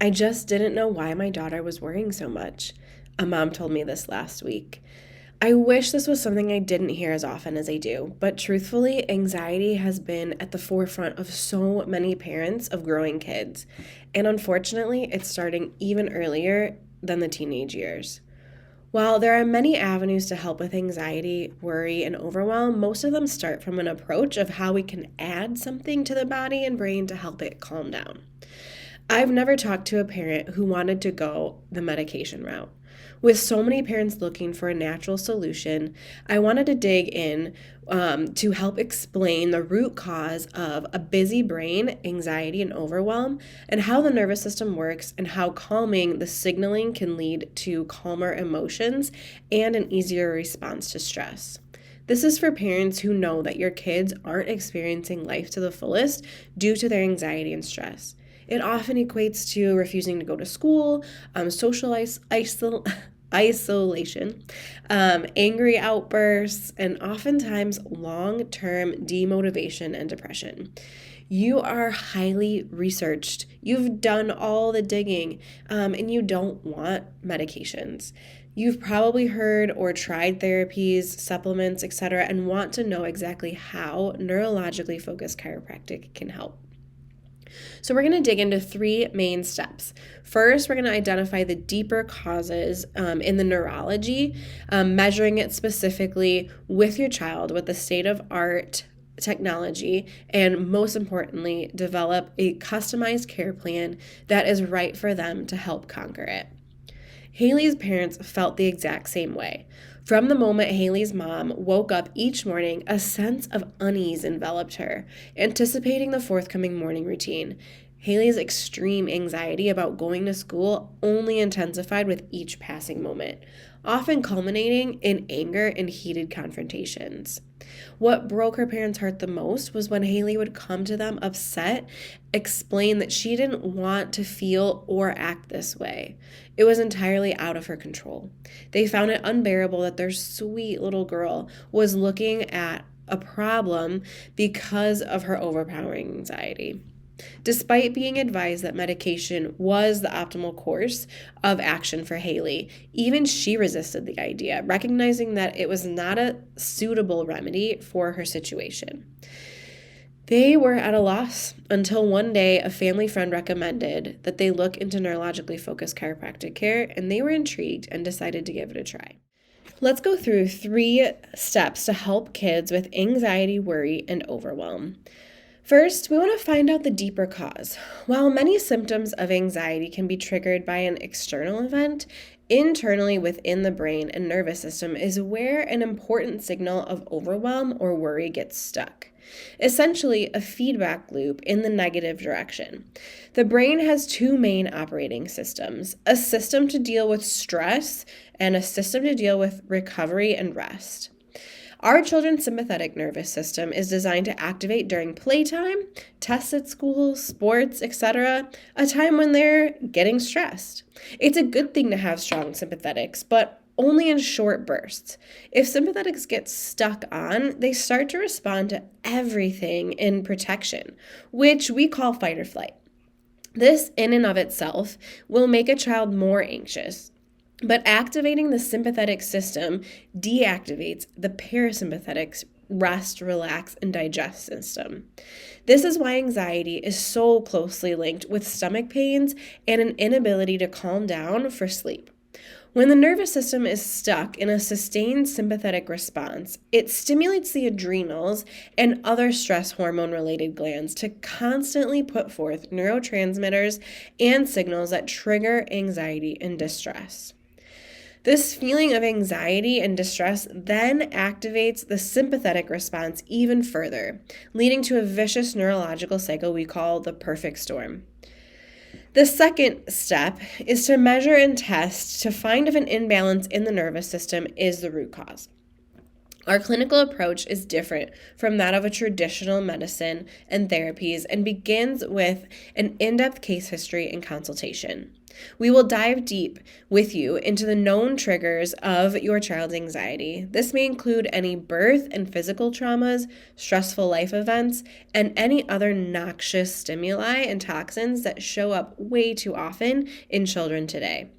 I just didn't know why my daughter was worrying so much. A mom told me this last week. I wish this was something I didn't hear as often as I do, but truthfully, anxiety has been at the forefront of so many parents of growing kids. And unfortunately, it's starting even earlier than the teenage years. While there are many avenues to help with anxiety, worry, and overwhelm, most of them start from an approach of how we can add something to the body and brain to help it calm down. I've never talked to a parent who wanted to go the medication route. With so many parents looking for a natural solution, I wanted to dig in to help explain the root cause of a busy brain, anxiety, and overwhelm, and how the nervous system works and how calming the signaling can lead to calmer emotions and an easier response to stress. This is for parents who know that your kids aren't experiencing life to the fullest due to their anxiety and stress. It often equates to refusing to go to school, social isolation, angry outbursts, and oftentimes long-term demotivation and depression. You are highly researched. You've done all the digging, and you don't want medications. You've probably heard or tried therapies, supplements, etc., and want to know exactly how neurologically focused chiropractic can help. So we're going to dig into three main steps. First, we're going to identify the deeper causes in the neurology, measuring it specifically with your child with the state-of-art technology, and most importantly, develop a customized care plan that is right for them to help conquer it. Haley's parents felt the exact same way. From the moment Haley's mom woke up each morning, a sense of unease enveloped her, anticipating the forthcoming morning routine. Haley's extreme anxiety about going to school only intensified with each passing moment, often culminating in anger and heated confrontations. What broke her parents' heart the most was when Haley would come to them upset, explain that she didn't want to feel or act this way. It was entirely out of her control. They found it unbearable that their sweet little girl was looking at a problem because of her overpowering anxiety. Despite being advised that medication was the optimal course of action for Haley, even she resisted the idea, recognizing that it was not a suitable remedy for her situation. They were at a loss until one day a family friend recommended that they look into neurologically focused chiropractic care, and they were intrigued and decided to give it a try. Let's go through 3 steps to help kids with anxiety, worry, and overwhelm. First, we want to find out the deeper cause. While many symptoms of anxiety can be triggered by an external event, internally within the brain and nervous system is where an important signal of overwhelm or worry gets stuck. Essentially, a feedback loop in the negative direction. The brain has 2 main operating systems, a system to deal with stress and a system to deal with recovery and rest. Our children's sympathetic nervous system is designed to activate during playtime, tests at school, sports, etc., a time when they're getting stressed. It's a good thing to have strong sympathetics, but only in short bursts. If sympathetics get stuck on, they start to respond to everything in protection, which we call fight or flight. This, in and of itself, will make a child more anxious. But activating the sympathetic system deactivates the parasympathetic rest, relax, and digest system. This is why anxiety is so closely linked with stomach pains and an inability to calm down for sleep. When the nervous system is stuck in a sustained sympathetic response, it stimulates the adrenals and other stress hormone-related glands to constantly put forth neurotransmitters and signals that trigger anxiety and distress. This feeling of anxiety and distress then activates the sympathetic response even further, leading to a vicious neurological cycle we call the perfect storm. The second step is to measure and test to find if an imbalance in the nervous system is the root cause. Our clinical approach is different from that of a traditional medicine and therapies and begins with an in-depth case history and consultation. We will dive deep with you into the known triggers of your child's anxiety. This may include any birth and physical traumas, stressful life events, and any other noxious stimuli and toxins that show up way too often in children today.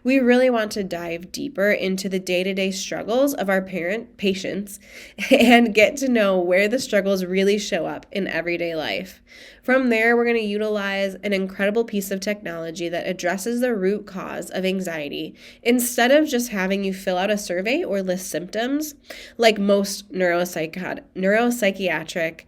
We really want to dive deeper into the day-to-day struggles of our patients and get to know where the struggles really show up in everyday life. From there, we're going to utilize an incredible piece of technology that addresses the root cause of anxiety instead of just having you fill out a survey or list symptoms like most neuropsychiatric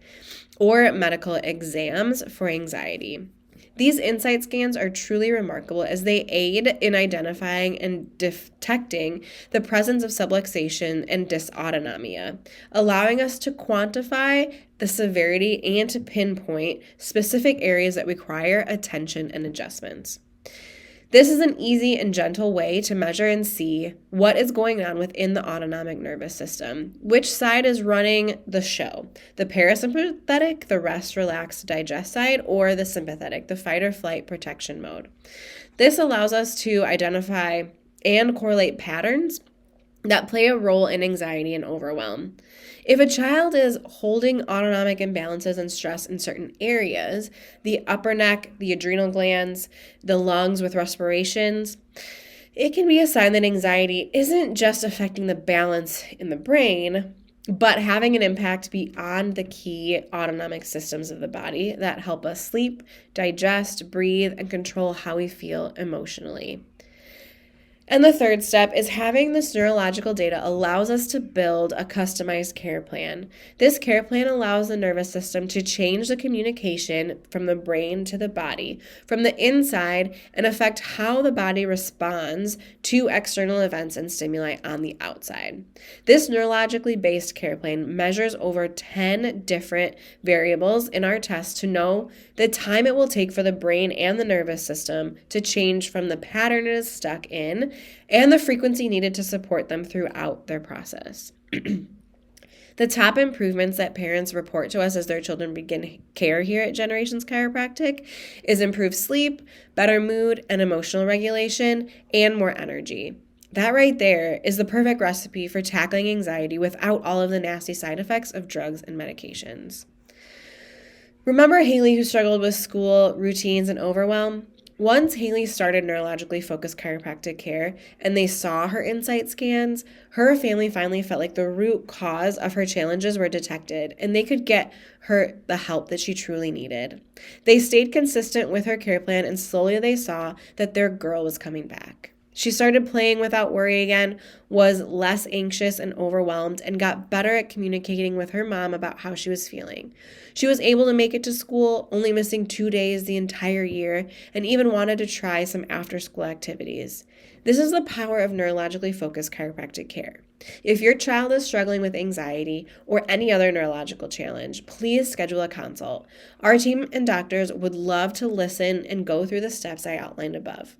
or medical exams for anxiety. These insight scans are truly remarkable as they aid in identifying and detecting the presence of subluxation and dysautonomia, allowing us to quantify the severity and to pinpoint specific areas that require attention and adjustments. This is an easy and gentle way to measure and see what is going on within the autonomic nervous system. Which side is running the show? The parasympathetic, the rest, relax, digest side, or the sympathetic, the fight or flight protection mode. This allows us to identify and correlate patterns that play a role in anxiety and overwhelm. If a child is holding autonomic imbalances and stress in certain areas, the upper neck, the adrenal glands, the lungs with respirations, it can be a sign that anxiety isn't just affecting the balance in the brain, but having an impact beyond the key autonomic systems of the body that help us sleep, digest, breathe, and control how we feel emotionally. And the third step is having this neurological data allows us to build a customized care plan. This care plan allows the nervous system to change the communication from the brain to the body, from the inside, and affect how the body responds to external events and stimuli on the outside. This neurologically based care plan measures over 10 different variables in our test to know the time it will take for the brain and the nervous system to change from the pattern it is stuck in and the frequency needed to support them throughout their process. The top improvements that parents report to us as their children begin care here at Generations Chiropractic is improved sleep, better mood and emotional regulation, and more energy. That right there is the perfect recipe for tackling anxiety without all of the nasty side effects of drugs and medications. Remember Haley, who struggled with school, routines, and overwhelm? Once Haley started neurologically focused chiropractic care and they saw her insight scans, her family finally felt like the root cause of her challenges were detected and they could get her the help that she truly needed. They stayed consistent with her care plan and slowly they saw that their girl was coming back. She started playing without worry again, was less anxious and overwhelmed, and got better at communicating with her mom about how she was feeling. She was able to make it to school, only missing 2 days the entire year, and even wanted to try some after-school activities. This is the power of neurologically focused chiropractic care. If your child is struggling with anxiety or any other neurological challenge, please schedule a consult. Our team and doctors would love to listen and go through the steps I outlined above.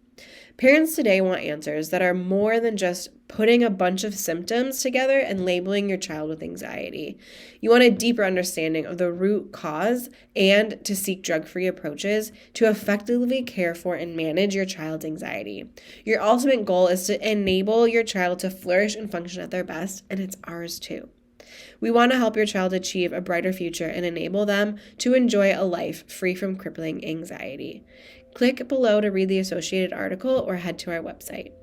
Parents today want answers that are more than just putting a bunch of symptoms together and labeling your child with anxiety. You want a deeper understanding of the root cause and to seek drug-free approaches to effectively care for and manage your child's anxiety. Your ultimate goal is to enable your child to flourish and function at their best, and it's ours too. We want to help your child achieve a brighter future and enable them to enjoy a life free from crippling anxiety. Click below to read the associated article or head to our website.